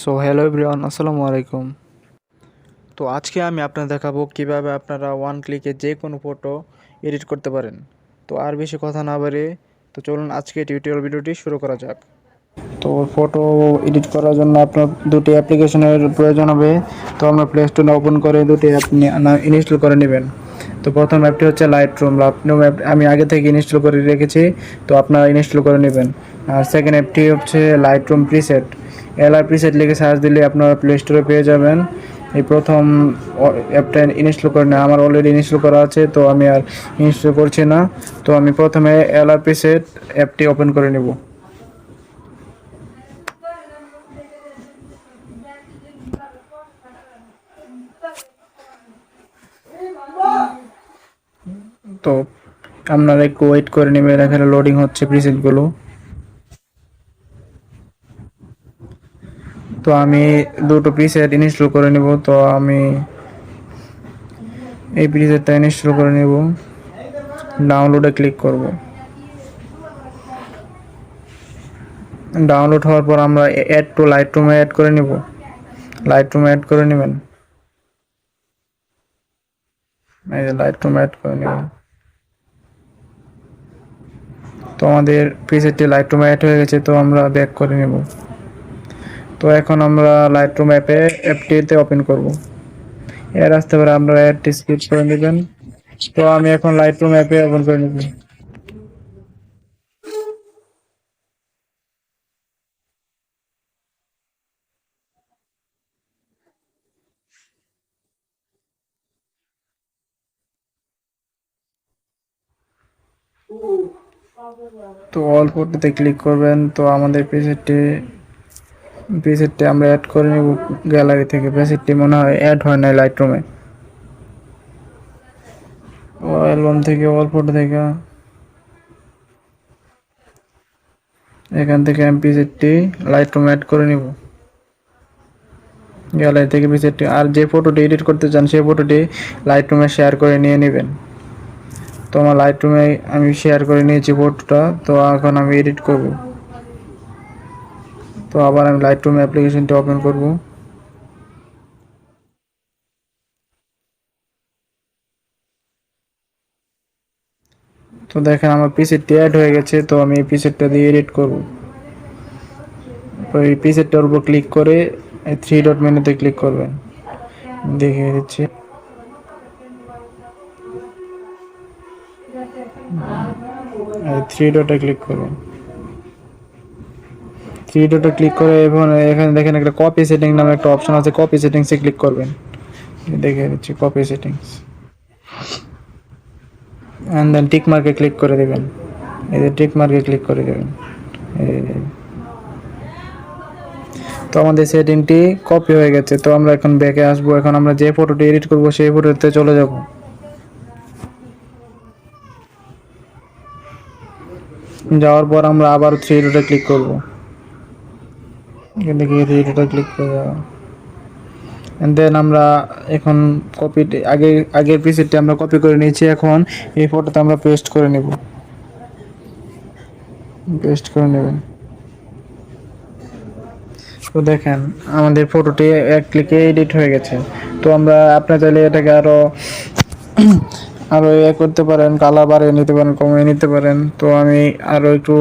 So hello everyone, আসসালামু আলাইকুম। তো আজকে আমি আপনাদের দেখাবো কিভাবে আপনারা ওয়ান ক্লিকে যে কোনো ফটো এডিট করতে পারেন। তো আর বেশি কথা না বাড়িয়ে তো চলুন আজকে টিউটোরিয়াল ভিডিওটি শুরু করা যাক। তো ফটো এডিট করার জন্য আপনার দুটি অ্যাপ্লিকেশনের প্রয়োজন হবে। তো আমরা প্লে স্টোরে ওপেন করে দুটি অ্যাপ ইনস্টল করে নেবেন। তো প্রথম অ্যাপটি হচ্ছে লাইটরুম। লাইটরুম অ্যাপ আমি আগে থেকে ইনস্টল করে রেখেছি, তো আপনারা ইনস্টল করে নেবেন। আর সেকেন্ড অ্যাপটি হচ্ছে লাইটরুম প্রিসেট। প্রিসেট লিখে সার্চ দিলে আপনারা প্লে স্টোরে পেয়ে যাবেন। এই প্রথম অ্যাপটা ইনস্টল করে নেয়, আমার অলরেডি ইনস্টল করা আছে, তো আমি আর ইনস্টল করছি না। তো আমি প্রথমে প্রিসেট অ্যাপটি ওপেন করে নেব। তো আপনারা একটু ওয়েট করে নেবেন, এখানে লোডিং হচ্ছে প্রিসেটগুলো। তো আমি দুটো প্রিসেট ইনস্টল করে নেব। তো আমি এই প্রিসেটটা ইনস্টল করে নেব, ডাউনলোডে ক্লিক করব। ডাউনলোড হওয়ার পর আমরা অ্যাড টু লাইটরুমে অ্যাড করে নেব। লাইটরুমে অ্যাড করে নেবেন, এই যে লাইটরুমে অ্যাড করে নেবেন। তো আমাদের প্রিসেটটি লাইটরুমে অ্যাড হয়ে গেছে, তো আমরা ব্যাক করে নেব। তো এখন আমরা লাইটরুম অ্যাপটিতে ওপেন করব। এর আসতে পারে, আমরা অ্যাডটি স্কিপ করে নেবেন। তো আমি এখন লাইটরুম অ্যাপে ওপেন করে নেব। তো অল ফটোতে ক্লিক করবেন। তো আমাদের প্রিসেটটি আমরা অ্যাড করে নেব গ্যালারি থেকে। প্রিসেটটি মনে হয় অ্যাড হয় না লাইটরুমে। ও অ্যালবাম থেকে, অল ফটো থেকে, এখান থেকে আমি প্রিসেটটি লাইটরুমে অ্যাড করে নেব গ্যালারি থেকে প্রিসেটটি। আর যে ফটোটি এডিট করতে চান সেই ফটোটি লাইটরুমে শেয়ার করে নিয়ে নেবেন। তো আমার লাইটরুমে আমি শেয়ার করে নিয়েছি ফটোটা। তো এখন আমি এডিট করব। তো আবার আমি লাইটরুম অ্যাপ্লিকেশনটি ওপেন করব। তো দেখেন আমার পিসেটটি অ্যাড হয়ে গেছে। তো আমি এই পিসেটটা দিয়ে এডিট করব। তো এই পিসেটটার উপর ক্লিক করে এই থ্রি ডট মেনুতে ক্লিক করবেন, দেখিয়ে দিচ্ছি। এই থ্রি ডটে ক্লিক করবেন। থ্রি ডটে ক্লিক করে এবং এখানে দেখেন একটা কপি সেটিং নামে একটা অপশন আছে, কপি সেটিংসে ক্লিক করবেন। দেখিয়ে দিচ্ছি, copy settings, and then tick মার্কে ক্লিক করে দেবেন। এই যে টিক মার্কে ক্লিক করে দেবেন। তো আমাদের সেটিংটি কপি হয়ে গেছে। তো আমরা এখন ব্যাকে আসবো। এখন আমরা যে ফটোটি এডিট করব সেই ফটোতে চলে যাব। যাওয়ার পর আমরা আবার থ্রি ডটে ক্লিক করব। এখান থেকে থ্রি ডটে ক্লিক করে দেওয়া, এন্ড দেন আমরা এখন আগের পিসিটি আমরা কপি করে নিয়েছি। এখন এই ফটোতে আমরা পেস্ট করে নেব। পেস্ট করে নেবেন। তো দেখেন আমাদের ফটোটি এক ক্লিকে এডিট হয়ে গেছে। তো আমরা আপনার চাইলে এটাকে আরো করতে পারেন, কালার বাড়িয়ে নিতে পারেন, কমিয়ে নিতে পারেন। তো আমি আরো একটু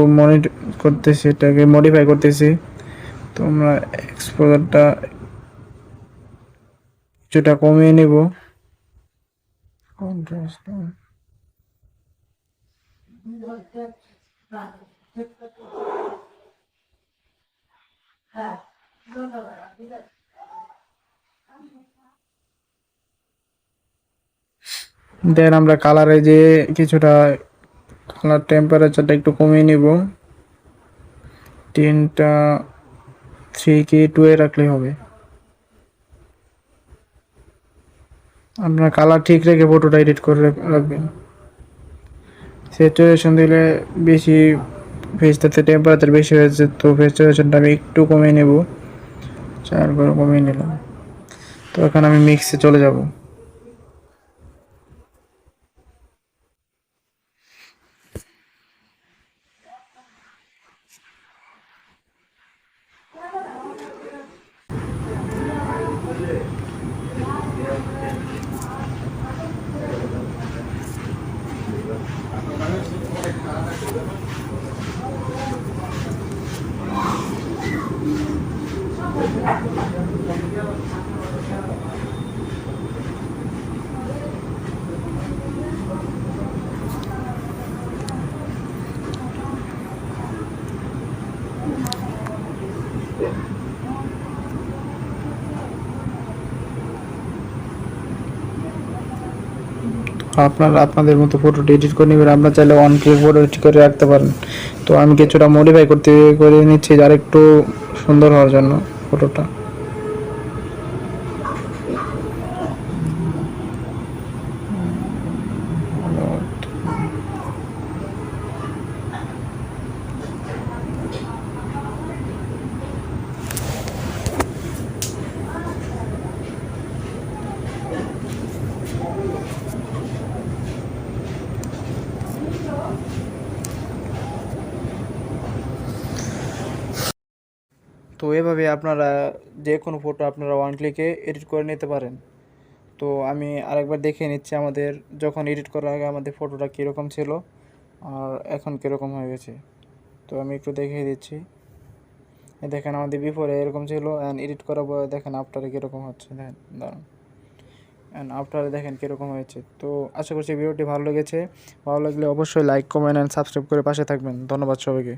করতেছি, এটাকে মডিফাই করতেছি। তো আমরা এক্সপোজারটা কিছুটা কমিয়ে নেব। কন্ট্রাস্ট, দেন আমরা কালারে যে কিছুটা কালার টেম্পারেচারটা একটু কমিয়ে নিব। তিনটা 3 কি 2 এ রাখলে হবে। আপনার কালার ঠিক রেখে ফটোটা এডিট করে রাখবেন। স্যাচুরেশন দিলে বেশি, ফেসটাতে টেম্পারেচার বেশি হয়েছে, তো স্যাচুরেশনটা আমি একটু কমিয়ে নেব। 4 করে কমিয়ে নিলাম। তো এখন আমি মিক্সে চলে যাব। আপনারা আপনাদের মতো ফটোটি এডিট করে নেবেন। আপনারা চাইলে ওয়ান ক্লিক ফটো এডিট করে রাখতে পারেন। তো আমি কিছুটা মডিফাই করে নিচ্ছি আর একটু সুন্দর হওয়ার জন্য ফটোটা। তো এভাবে আপনারা যে কোনো ফটো আপনারা ওয়ান ক্লিকে এডিট করে নিতে পারেন। তো আমি আরেকবার দেখিয়ে নিচ্ছি আমাদের যখন এডিট করার আগে আমাদের ফটোটা কীরকম ছিল আর এখন কীরকম হয়ে গেছে। তো আমি একটু দেখিয়ে দিচ্ছি। দেখেন আমাদের বিফোরে এরকম ছিল, অ্যান্ড এডিট করার পরে দেখেন আফটারে কীরকম হচ্ছে। দেখেন দাঁড়ান, অ্যান্ড আফটারে দেখেন কীরকম হয়েছে। তো আশা করছি ভিডিওটি ভালো লেগেছে। ভালো লাগলে অবশ্যই লাইক, কমেন্ট অ্যান্ড সাবস্ক্রাইব করে পাশে থাকবেন। ধন্যবাদ সবাইকে।